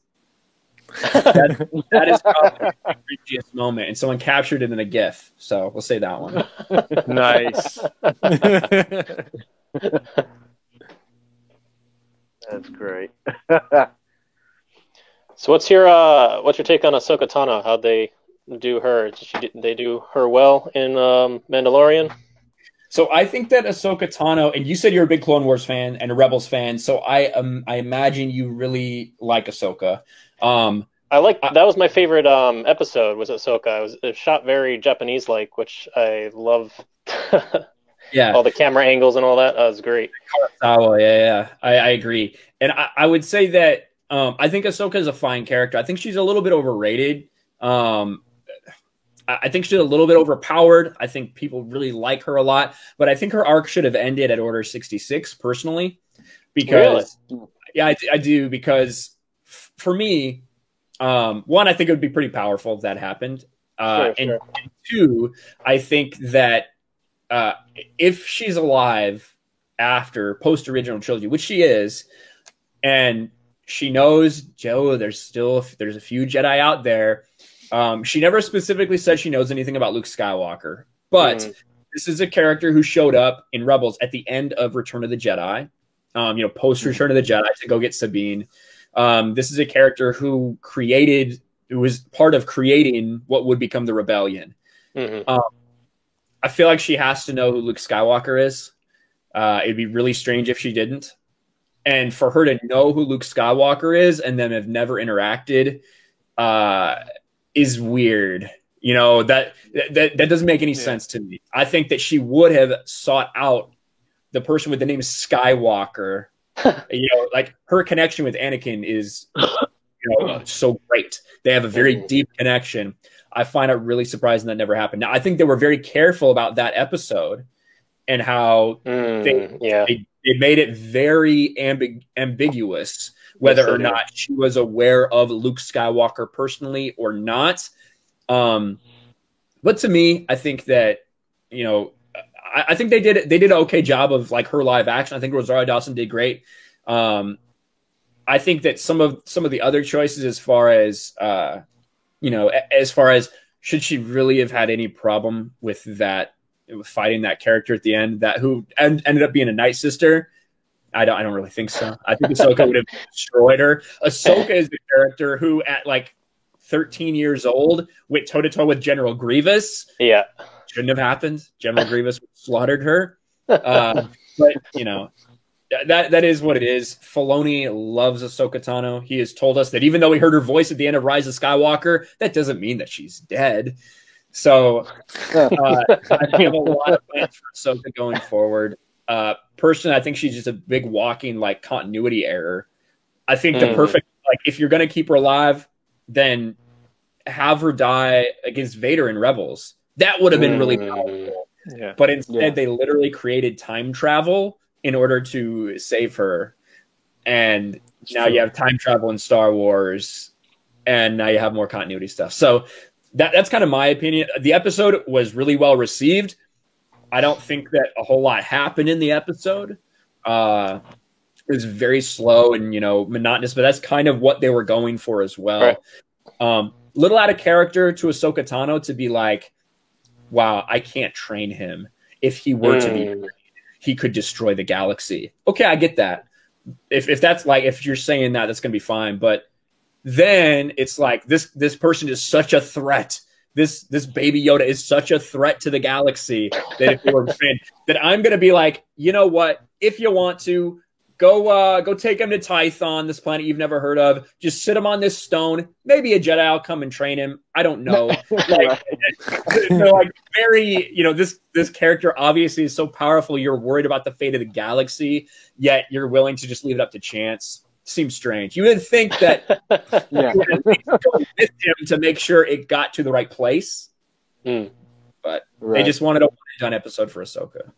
That is probably the cringiest moment, and someone captured it in a GIF. So we'll say that one. Nice. That's great. So what's your take on Ahsoka Tano? How'd they do her? Did they do her well in Mandalorian? So I think that Ahsoka Tano, and you said you're a big Clone Wars fan and a Rebels fan, so I imagine you really like Ahsoka. That was my favorite episode, was Ahsoka. It was shot very Japanese-like, which I love. Yeah, all the camera angles and all that. That was great. Yeah. I agree, and I would say that I think Ahsoka is a fine character. I think she's a little bit overrated. I think she's a little bit overpowered. I think people really like her a lot, but I think her arc should have ended at Order 66, personally, because yeah, I do, because for me, one, I think it would be pretty powerful if that happened, and two, I think that if she's alive after post original trilogy, which she is, and she knows, Joe, there's a few Jedi out there. She never specifically said she knows anything about Luke Skywalker, but this is a character who showed up in Rebels at the end of Return of the Jedi, post Return of the Jedi to go get Sabine. This is a character who was part of creating what would become the Rebellion. I feel like she has to know who Luke Skywalker is. It'd be really strange if she didn't. And for her to know who Luke Skywalker is and then have never interacted, is weird. You know, that doesn't make any sense to me. I think that she would have sought out the person with the name Skywalker. You know, like her connection with Anakin is, so great. They have a very deep connection. I find it really surprising that never happened. Now, I think they were very careful about that episode and how they made it very ambiguous whether or not she was aware of Luke Skywalker personally or not. But to me, I think that, I think they did an okay job of like her live action. I think Rosario Dawson did great. I think that some of the other choices as far as should she really have had any problem with that, fighting that character at the end, that who ended up being a Night Sister. I don't really think so. I think Ahsoka would have destroyed her. Ahsoka is the character who at like 13 years old went toe to toe with General Grievous. Yeah. Shouldn't have happened. General Grievous slaughtered her. But that is what it is. Filoni loves Ahsoka Tano. He has told us that even though we heard her voice at the end of Rise of Skywalker, that doesn't mean that she's dead. So I have a lot of plans for Ahsoka going forward. Personally, I think she's just a big walking like continuity error. I think the perfect, like, if you're going to keep her alive, then have her die against Vader in Rebels. That would have been really powerful. Yeah. But instead, they literally created time travel in order to save her. And now you have time travel in Star Wars, and now you have more continuity stuff. So that's kind of my opinion. The episode was really well received. I don't think that a whole lot happened in the episode. It was very slow and, monotonous, but that's kind of what they were going for as well. Right. Little out of character to Ahsoka Tano to be like, wow, I can't train him. If he were to be, he could destroy the galaxy. Okay, I get that. If that's like, if you're saying that, that's going to be fine. But then it's like, this person is such a threat. This baby Yoda is such a threat to the galaxy that if you were a fan, that I'm going to be like, you know what? If you want to, go take him to Tython, this planet you've never heard of. Just sit him on this stone. Maybe a Jedi will come and train him. I don't know. This character obviously is so powerful. You're worried about the fate of the galaxy, yet you're willing to just leave it up to chance. Seems strange. You would think that you would go with him to make sure it got to the right place. But they just wanted a one-and-done episode for Ahsoka.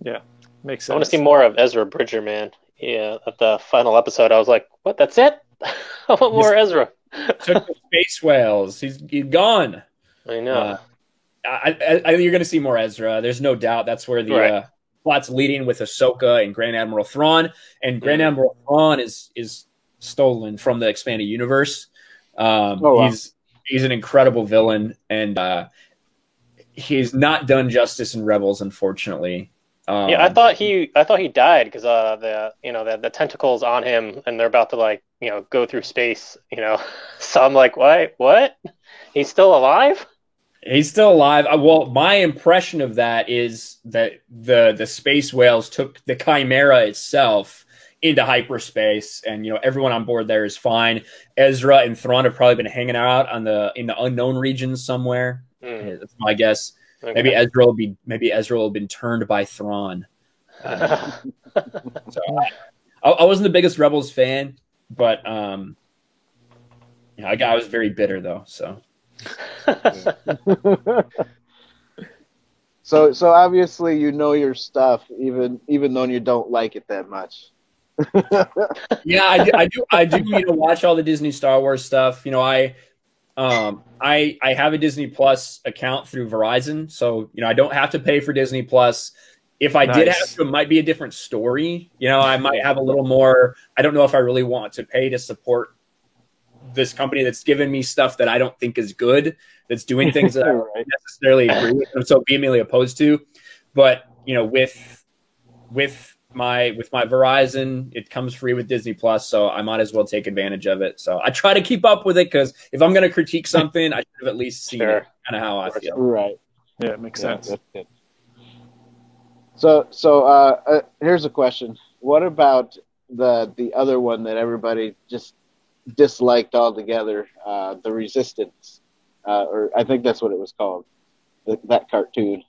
Yeah, makes sense. I want to see more of Ezra Bridger, man. Yeah, at the final episode, I was like, what, that's it? I want more Ezra. Took the space whales. He's gone. I know. I you're going to see more Ezra. There's no doubt that's where the plot's leading with Ahsoka and Grand Admiral Thrawn. And Grand Admiral Thrawn is stolen from the expanded universe. He's an incredible villain, and he's not done justice in Rebels, unfortunately. I thought he died because the tentacles on him, and they're about to go through space. So I'm like, what? He's still alive? He's still alive. Well, my impression of that is that the space whales took the Chimera itself into hyperspace, and everyone on board there is fine. Ezra and Thrawn have probably been hanging out in the unknown regions somewhere. That's my guess. Okay. Maybe Ezra will have been turned by Thrawn. So I wasn't the biggest Rebels fan, but I was very bitter though. So. So obviously your stuff, even though you don't like it that much. Yeah, I do watch all the Disney Star Wars stuff. I have a Disney Plus account through Verizon, so I don't have to pay for Disney Plus. If I did have to, it might be a different story. I might have a little more. I don't know if I really want to pay to support this company that's given me stuff that I don't think is good, that's doing things that I don't necessarily agree with, I'm so vehemently opposed to. But with my Verizon, it comes free with Disney Plus, so I might as well take advantage of it. So I try to keep up with it, because if I'm going to critique something, I should have at least seen it, kind of how I feel. Right. Yeah, it makes sense. That's good. So here's a question: what about the other one that everybody just disliked altogether, the Resistance? or I think that's what it was called. That cartoon.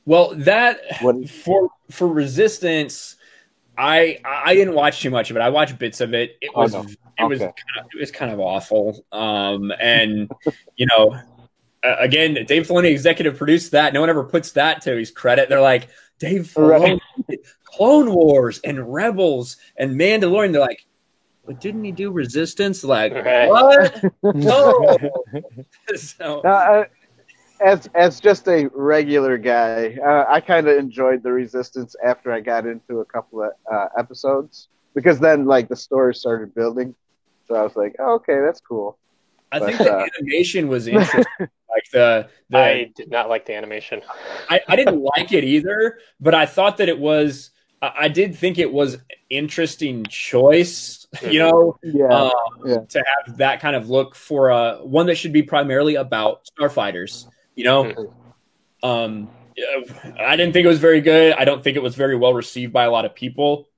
Well, that What? for Resistance, I didn't watch too much of it. I watched bits of it. It was no. it was kind of awful. And you know, again, Dave Filoni executive produced that. No one ever puts that to his credit. They're like, Dave Filoni, Clone Wars and Rebels and Mandalorian. They're like, but didn't he do Resistance? Like, what? No. So, as just a regular guy, I kind of enjoyed the Resistance after I got into a couple of episodes, because then like the story started building. So I was like, oh, okay, that's cool. I think the animation was interesting. Like I did not like the animation. I didn't like it either, but I thought that it was. I did think it was interesting choice, you know, to have that kind of look for one that should be primarily about starfighters, you know. I didn't think it was very good. I don't think it was very well received by a lot of people,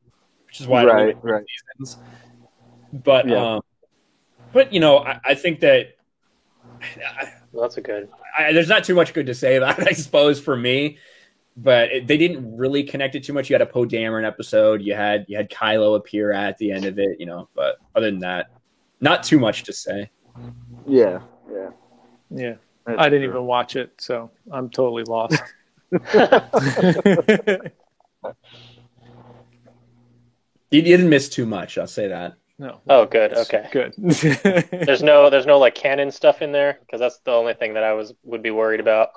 which is why I don't like seasons. But you know, I think that that's a good. There's not too much good to say about it, I suppose, for me. But they didn't really connect it too much. You had a Poe Dameron episode. You had Kylo appear at the end of it, you know. But other than that, not too much to say. Yeah. I didn't even watch it, so I'm totally lost. You didn't miss too much. I'll say that. No. Oh, good. Okay. Good. There's no like canon stuff in there, because that's the only thing that I would be worried about.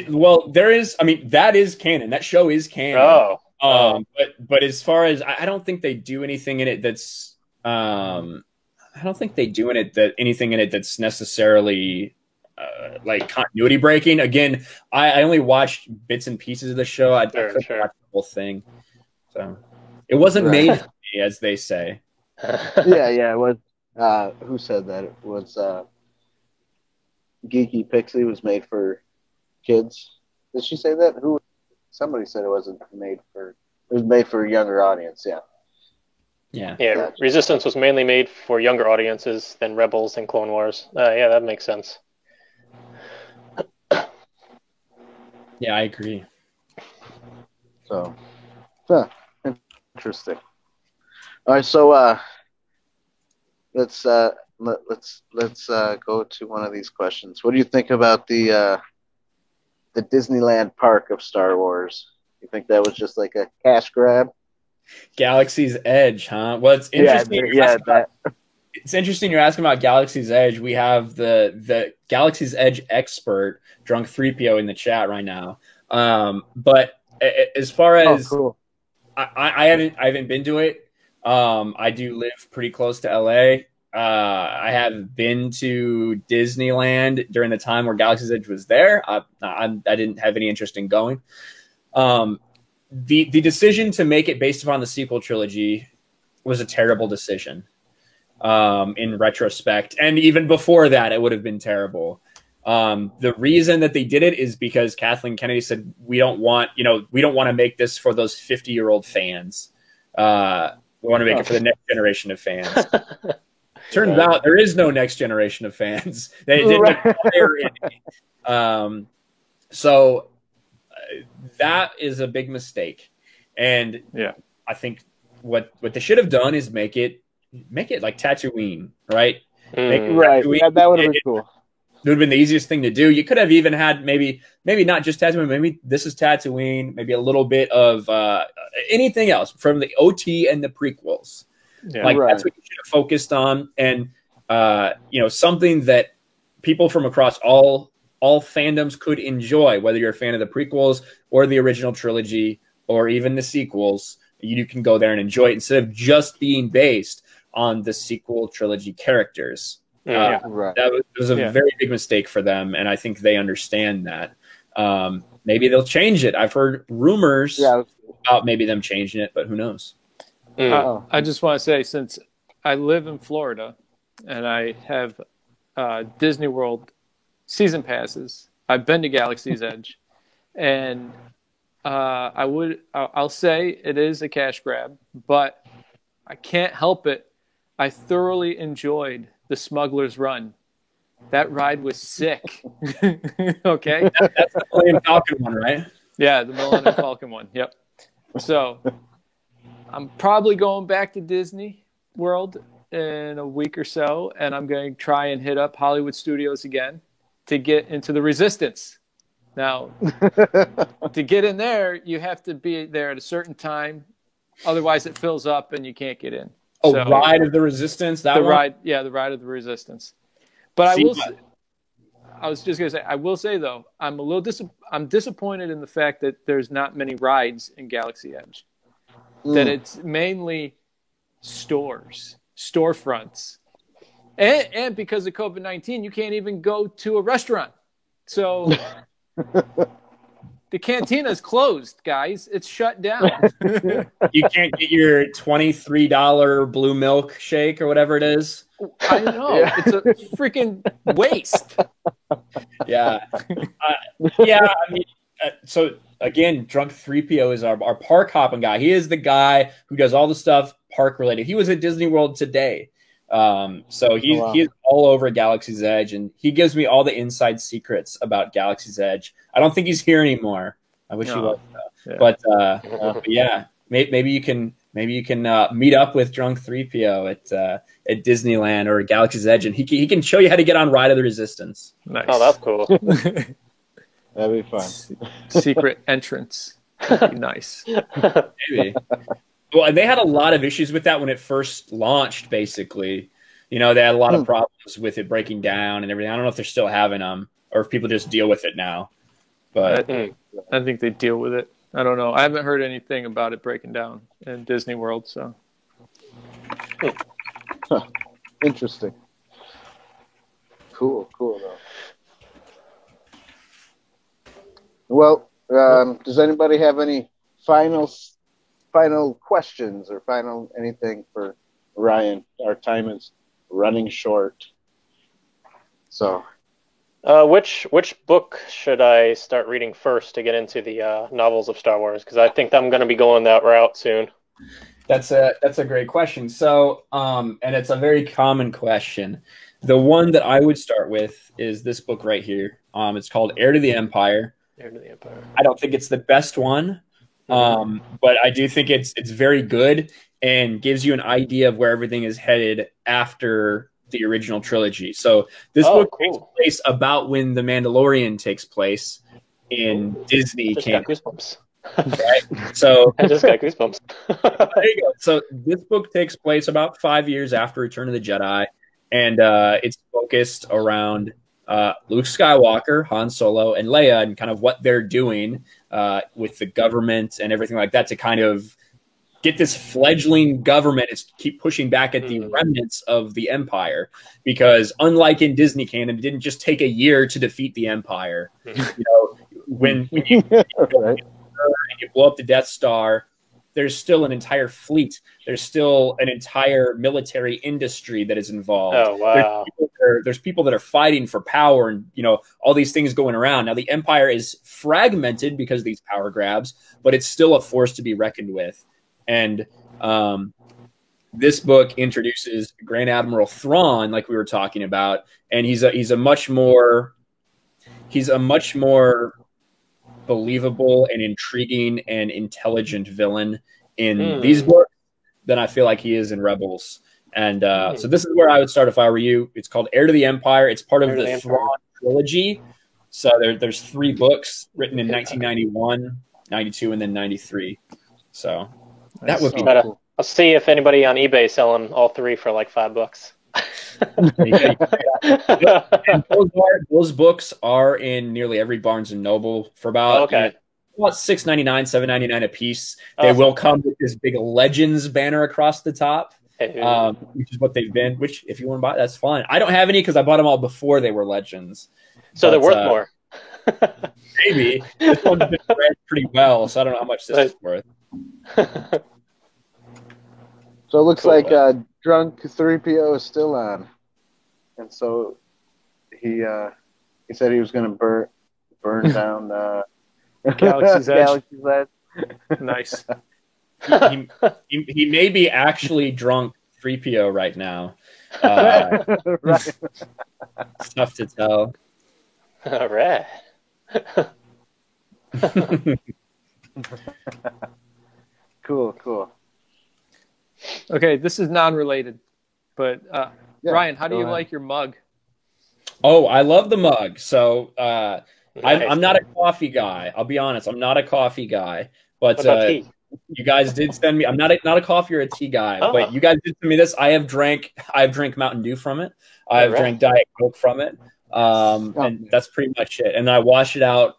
Well, there is. I mean, that is canon. That show is canon. But as far as I don't think they do anything in it that's. I don't think they do anything in it that's necessarily like continuity breaking. Again, I only watched bits and pieces of the show. I couldn't watch the whole thing, so it wasn't made for me, as they say. Yeah. It was. Who said that? It was Geeky Pixie was made for kids. Did she say that? Who? Somebody said it wasn't made for. It was made for a younger audience. Yeah. Resistance was mainly made for younger audiences than Rebels and Clone Wars. Yeah, that makes sense. Yeah, I agree. So, interesting. All right, so let's go to one of these questions. What do you think about the Disneyland park of Star Wars? You think that was just like a cash grab? Galaxy's Edge, huh? Well, it's interesting. It's interesting you're asking about Galaxy's Edge. We have the Galaxy's Edge expert, Drunk 3PO, in the chat right now. But as far as cool. I haven't been to it. I do live pretty close to LA. I have been to Disneyland during the time where Galaxy's Edge was there. I didn't have any interest in going. The decision to make it based upon the sequel trilogy was a terrible decision. In retrospect, and even before that, it would have been terrible. The reason that they did it is because Kathleen Kennedy said, we don't want to make this for those 50-year-old fans. We want to make it for the next generation of fans. Turns out there is no next generation of fans. They didn't hire any. So that is a big mistake. And I think what they should have done is make it like Tatooine, right? Right. Tatooine. That would have been cool. It would have been the easiest thing to do. You could have even had maybe not just Tatooine, maybe this is Tatooine, maybe a little bit of anything else from the OT and the prequels. That's what you should have focused on. And something that people from across all fandoms could enjoy, whether you're a fan of the prequels or the original trilogy or even the sequels. You can go there and enjoy it instead of just being based on the sequel trilogy characters. That was a very big mistake for them, and I think they understand that. Maybe they'll change it. I've heard rumors about maybe them changing it, but who knows? I just want to say, since I live in Florida and I have Disney World season passes, I've been to Galaxy's Edge, and I'll say it is a cash grab, but I can't help it. I thoroughly enjoyed the Smuggler's Run That ride was sick. Okay. That's the Millennium Falcon one, right? Yeah, the Millennium Falcon one. Yep. So I'm probably going back to Disney World in a week or so, and I'm going to try and hit up Hollywood Studios again to get into the Resistance. Now, to get in there, you have to be there at a certain time. Otherwise, it fills up and you can't get in. Oh, So, Ride of the Resistance? That the one? ride, yeah, the Ride of the Resistance. But I was just going to say, I will say, though, I'm a little I'm disappointed in the fact that there's not many rides in Galaxy Edge. That it's mainly storefronts. And because of COVID-19, you can't even go to a restaurant. So the cantina is closed, guys. It's shut down. You can't get your $23 blue milk shake or whatever it is. I know. Yeah. It's a freaking waste. Yeah. I mean, so again, Drunk 3PO is our park hopping guy. He is the guy who does all the stuff park related. He was at Disney World today. So he's all over Galaxy's Edge, and he gives me all the inside secrets about Galaxy's Edge. I don't think he's here anymore. I wish he was. Yeah. But yeah, maybe you can meet up with Drunk 3PO at Disneyland or Galaxy's Edge, and he can show you how to get on Ride of the Resistance. Nice. Oh, that's cool. That'd be fun. Secret entrance. That'd be nice. Maybe. Well, and they had a lot of issues with that when it first launched, basically. You know, they had a lot of problems with it breaking down and everything. I don't know if they're still having them or if people just deal with it now. But I think they deal with it. I don't know. I haven't heard anything about it breaking down in Disney World, so. Interesting. Cool though. Well, does anybody have any final questions or final anything for Ryan? Our time is running short. So, which book should I start reading first to get into the novels of Star Wars? Because I think I'm going to be going that route soon. That's a great question. So, and it's a very common question. The one that I would start with is this book right here. It's called Heir to the Empire. Heir to the Empire. I don't think it's the best one. But I do think it's very good and gives you an idea of where everything is headed after the original trilogy. So this book takes place about when The Mandalorian takes place in Disney. Just got goosebumps. Right? So I just got goosebumps. There you go. So this book takes place about 5 years after Return of the Jedi, and it's focused around Luke Skywalker, Han Solo, and Leia, and kind of what they're doing with the government and everything like that to kind of get this fledgling government is keep pushing back at the remnants of the Empire, because unlike in Disney canon, it didn't just take a year to defeat the Empire. You know, when you right. and you blow up the Death Star, there's still an entire fleet. There's still an entire military industry that is involved. Oh, wow. There's people that are fighting for power and, you know, all these things going around. Now, the Empire is fragmented because of these power grabs, but it's still a force to be reckoned with. And this book introduces Grand Admiral Thrawn, like we were talking about, and he's a much more believable and intriguing and intelligent villain in these books than I feel like he is in Rebels. And so this is where I would start if I were you. It's called Heir to the Empire. It's part of the Thrawn trilogy. So there's 3 books written in 1991, 92, and then 93. So that would be cool. I'll see if anybody on eBay is selling all 3 for like $5. And those books are in nearly every Barnes and Noble for about $6.99, $7.99 a piece. They will come with this big Legends banner across the top, which is what they've been. Which, if you want to buy, that's fine. I don't have any because I bought them all before they were Legends. So they're worth more. Maybe this one's been read pretty well, so I don't know how much this is worth. So it looks like Drunk 3PO is still on, and so he said he was going to burn down Galaxy's Edge. Galaxy's Edge. Nice. He may be actually Drunk C3PO right now. Right. Stuff to tell. All right. Cool. Okay, this is non-related, but Yeah, Ryan, how do go you ahead. like your mug? Oh, I love the mug. So I'm Nice. not a coffee guy. I'll be honest. I'm not a coffee guy. But What about tea? you guys did send me. I'm not a coffee or a tea guy. Oh. But you guys did send me this. I've drank Mountain Dew from it. I've Alright. drank Diet Coke from it. And that's pretty much it. And I wash it out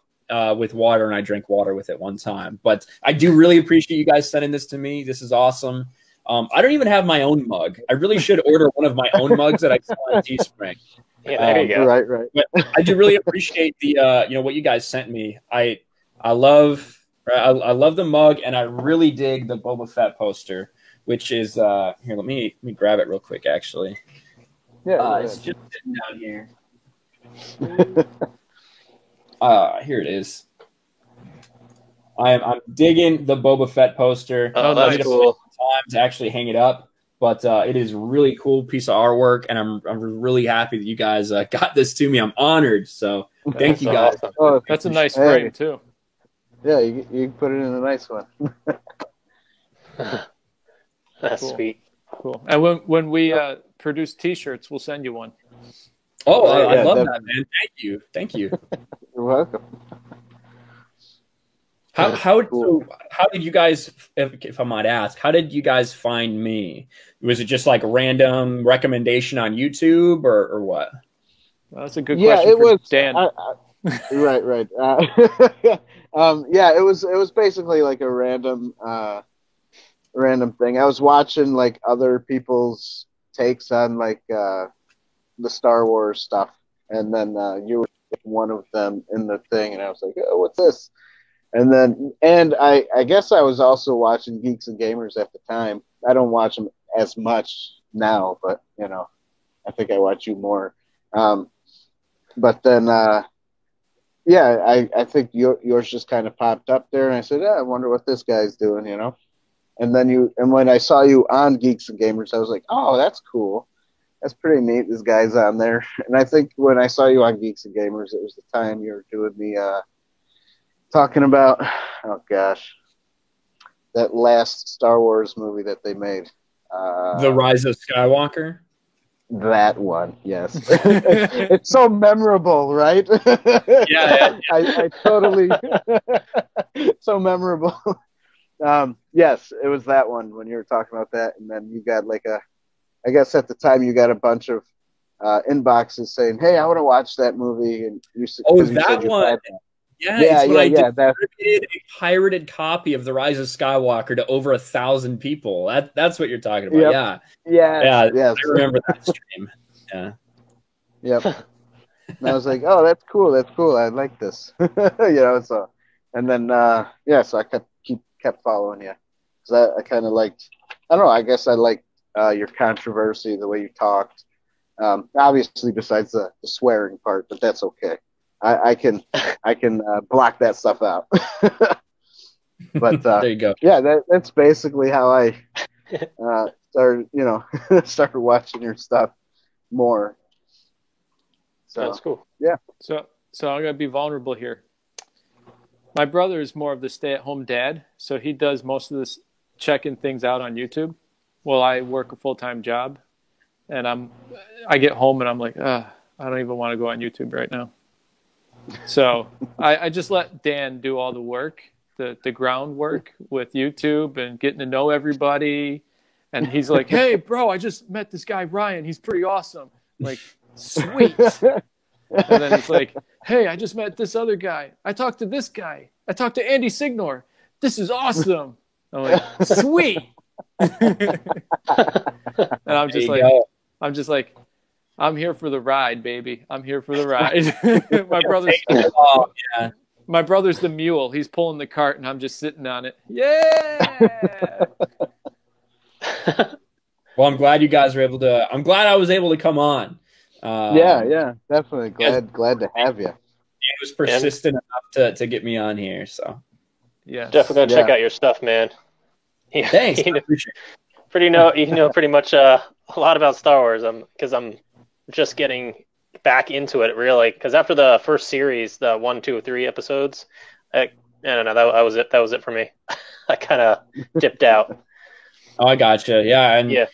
with water, and I drink water with it one time. But I do really appreciate you guys sending this to me. This is awesome. I don't even have my own mug. I really should order one of my own mugs that I saw on Teespring. Yeah, there you go. Right. But I do really appreciate the what you guys sent me. I love the mug, and I really dig the Boba Fett poster, which is here. Let me grab it real quick. Actually, Yeah. it's just sitting down here. Here it is. I'm digging the Boba Fett poster. Oh, I that's need to cool. find time to actually hang it up, but it is a really cool piece of artwork, and I'm really happy that you guys got this to me. I'm honored. So thank you guys. Awesome. Oh, That's a nice Hey. frame too. yeah. You can put it in a nice one. That's Cool. sweet. Cool. And when we produce T-shirts, we'll send you one. Oh, I Yeah, love definitely. that, man. Thank you. You're welcome. How Cool. did you guys, if I might ask, how did you guys find me? Was it just like a random recommendation on YouTube or what? Well, that's a good Yeah, question it for was Dan. right. Yeah, it was basically like a random thing. I was watching like other people's takes on like the Star Wars stuff, and then you were one of them in the thing, and I was like, oh, what's this? And I guess I was also watching Geeks and Gamers at the time. I don't watch them as much now, but I think I watch you more. But then, I think yours just kind of popped up there, and I said, I wonder what this guy's doing, And then when I saw you on Geeks and Gamers, I was like, oh, that's cool. That's pretty neat. This guy's on there. And I think when I saw you on Geeks and Gamers, it was the time you were doing the talking about, oh gosh, that last Star Wars movie that they made. The Rise of Skywalker? That one, yes. It's so memorable, right? Yeah. I totally so memorable. Yes, it was that one when you were talking about that, and then you got I guess at the time you got a bunch of inboxes saying, "Hey, I want to watch that movie," and that one. Yeah, it's when I distributed a pirated copy of The Rise of Skywalker to over 1,000 people. That's what you're talking about. Yep. Yeah. Yes. I remember that stream. Yeah. Yep. And I was like, "Oh, that's cool. That's cool. I like this." So, and then so I kept following you because I kind of liked. I don't know. I guess I liked your controversy, the way you talked. Obviously, besides the swearing part, but that's okay. I can block that stuff out. But there you go. Yeah, that's basically how I started watching your stuff more. So That's cool. Yeah. So I'm gonna be vulnerable here. My brother is more of the stay-at-home dad, so he does most of this checking things out on YouTube. Well, I work a full-time job, and I get home and I'm like, I don't even want to go on YouTube right now. So I just let Dan do all the work, the groundwork with YouTube and getting to know everybody. And he's like, hey, bro, I just met this guy, Ryan. He's pretty awesome. I'm like, sweet. And then he's like, hey, I just met this other guy. I talked to this guy. I talked to Andy Signor. This is awesome. I'm like, sweet. And I'm just like, I'm here for the ride, baby. I'm here for the ride. My brother's the mule. He's pulling the cart, and I'm just sitting on it. Yeah. Well, I'm glad you guys were able to. I'm glad I was able to come on. Yeah, definitely. Glad to have you. He was persistent enough to get me on here. So yeah, definitely gotta check out your stuff, man. Thanks. Pretty pretty much a lot about Star Wars. Because I'm just getting back into it really. Because after the first series, the 1, 2, 3 episodes, I don't know. That was it. That was it for me. I kind of dipped out. Oh, I gotcha. Yeah, and Yeah.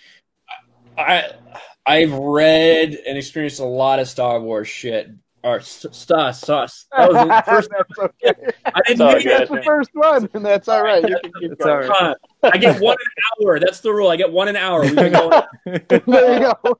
I've read and experienced a lot of Star Wars shit. Or stuff. That was the first. That's okay. I didn't all mean good. That's the first one, and that's all right. You can keep It's all going. right. I get 1 an hour. That's the rule. I get 1 an hour. We've been going. There you go.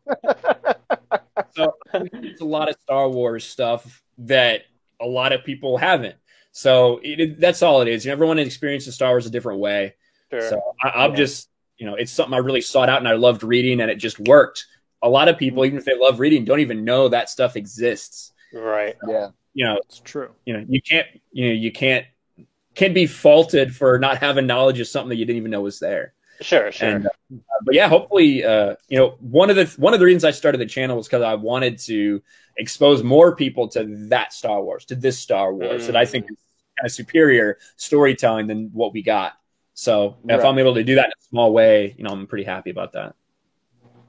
So it's a lot of Star Wars stuff that a lot of people haven't. So that's all it is. Everyone experiences Star Wars a different way. Sure. So I'm just, it's something I really sought out and I loved reading and it just worked. A lot of people, even if they love reading, don't even know that stuff exists. Right. Yeah. It's true. You can't be faulted for not having knowledge of something that you didn't even know was there. Sure. And, but yeah, hopefully, one of the reasons I started the channel was because I wanted to expose more people to that Star Wars, to this Star Wars that I think is kind of superior storytelling than what we got. So if I'm able to do that in a small way, I'm pretty happy about that.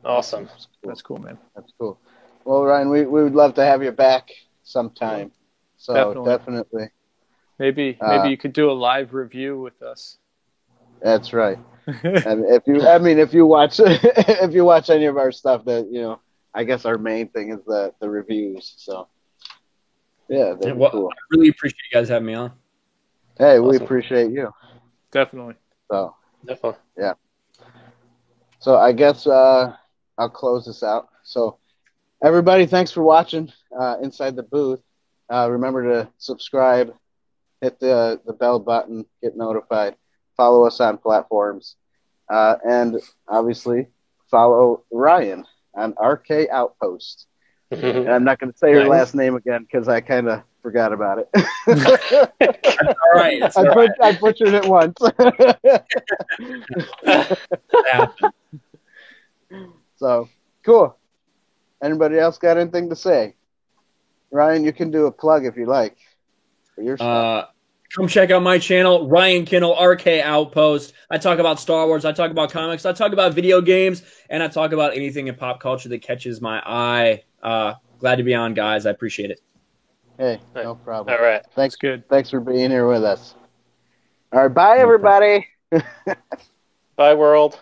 Awesome. That's cool, man. That's cool. Well, Ryan, we would love to have you back sometime. So definitely. Maybe you could do a live review with us. That's right. And if you watch any of our stuff, that I guess our main thing is the reviews. So yeah, that'd be cool. I really appreciate you guys having me on. Hey, we appreciate you. Definitely. So Definitely. yeah. So I guess I'll close this out. So everybody, thanks for watching Inside the Booth. Remember to subscribe, hit the bell button, get notified, follow us on platforms, and obviously follow Ryan on RK Outpost. And I'm not going to say her last name again because I kind of forgot about it. All right. I butchered it once. So, cool. Anybody else got anything to say? Ryan, you can do a plug if you like for your stuff. Come check out my channel, Ryan Kinnel, RK Outpost. I talk about Star Wars, I talk about comics, I talk about video games, and I talk about anything in pop culture that catches my eye. Glad to be on, guys. I appreciate it. Hey, no problem. All right. Thanks. Good. Thanks for being here with us. All right, bye, everybody. Bye, world.